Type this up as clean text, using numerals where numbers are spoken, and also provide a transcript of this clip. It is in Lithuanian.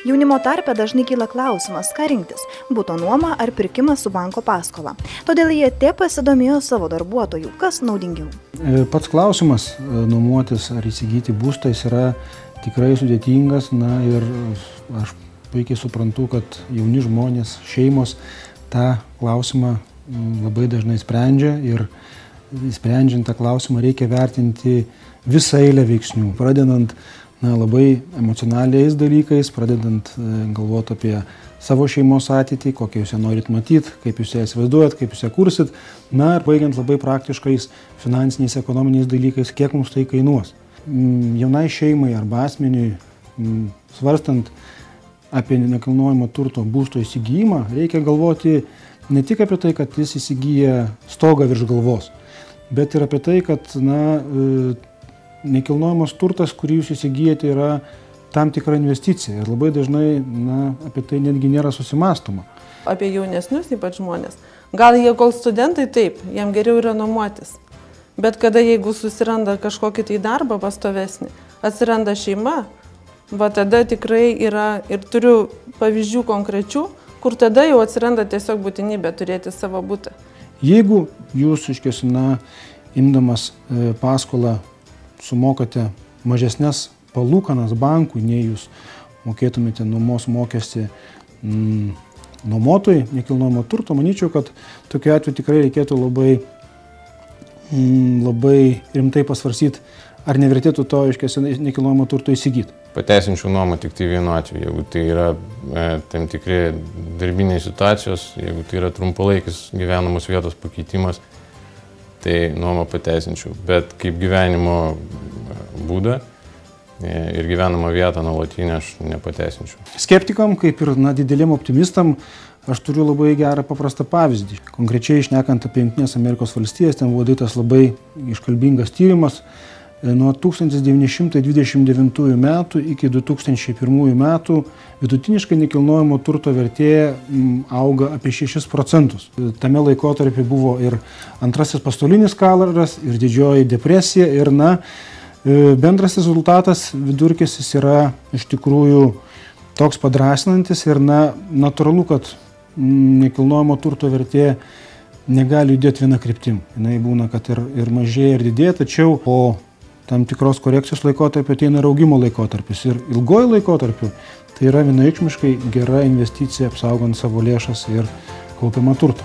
Jaunimo tarpe dažnai kyla klausimas, ką rinktis – būto nuoma ar pirkimas su banko paskola. Todėl IAT pasidomėjo savo darbuotojų, kas naudingiau. Pats klausimas nuomotis ar įsigyti būstą yra tikrai sudėtingas, ir aš puikiai suprantu, kad jauni žmonės, šeimos tą klausimą labai dažnai sprendžia ir sprendžiant tą klausimą reikia vertinti visą eilę veiksnių, pradedant labai emocionaliais dalykais, pradedant galvoti apie savo šeimos ateitį, kokią jūs ją norit matyti, kaip jūs ją įsivaizduojat, kaip jūs ją kursit, ir baigiant labai praktiškais finansiniais, ekonominiais dalykais, kiek mums tai kainuos. Jaunai šeimai arba asmeniui, svarstant apie nekilnojamo turto būsto įsigijimą, reikia galvoti ne tik apie tai, kad jis įsigyja stogą virš galvos, bet ir apie tai, kad nekilnojamas turtas, kurį jūs įsigijate, yra tam tikra investicija ir labai dažnai apie tai netgi nėra susimąstoma. Apie jaunesnius ypač žmonės. Gal jie kol studentai taip, jam geriau yra nuomotis. Bet kada jeigu susiranda kažkokį tai darbą pastovesnį, atsiranda šeima, tada tikrai yra ir turiu pavyzdžių konkrečių, kur tada jau atsiranda tiesiog būtinybė turėti savo butą. Jeigu jūs, imdamas paskolą, sumokate mažesnės palūkanas bankui, nei jūs mokėtumėte nuomos mokestį nuomotojui nekilnojamo turto, manyčiau, kad tokiu atveju tikrai reikėtų labai rimtai pasvarsyti, ar nevertėtų to nekilnojamo turto įsigyti. Pateisinčiau nuomą tik tai vienu atveju, jeigu tai yra tam tikri darbiniai situacijos, jeigu tai yra trumpalaikis gyvenamos vietos pakeitimas, tai nuomą pateisinčiau, bet kaip gyvenimo būdą ir gyvenamą vietą nuolatinę aš nepateisinčiau. Skeptikam, kaip ir dideliem optimistam, aš turiu labai gerą paprastą pavyzdį. Konkrečiai šnekant apie Jungtines Amerikos valstijas, ten buvo darytas labai iškalbingas tyrimas. Nuo 1929 metų iki 2001 metų vidutiniškai nekilnojamo turto vertė auga apie 6%. Tame laikotarpį buvo ir antrasis pasaulinis karas, ir didžioji depresija, ir bendras rezultatas vidurkis yra iš tikrųjų toks padrasinantis ir natūralu, kad nekilnojamo turto vertė negali judėti viena kryptim. Jinai būna, kad ir mažėja, ir didėja, tačiau po tam tikros korekcijos laikotarpio ateina ir augimo laikotarpis. Ir ilgoji laikotarpiu tai yra vienareikšmiškai gera investicija apsaugant savo lėšas ir kaupiamą turtą.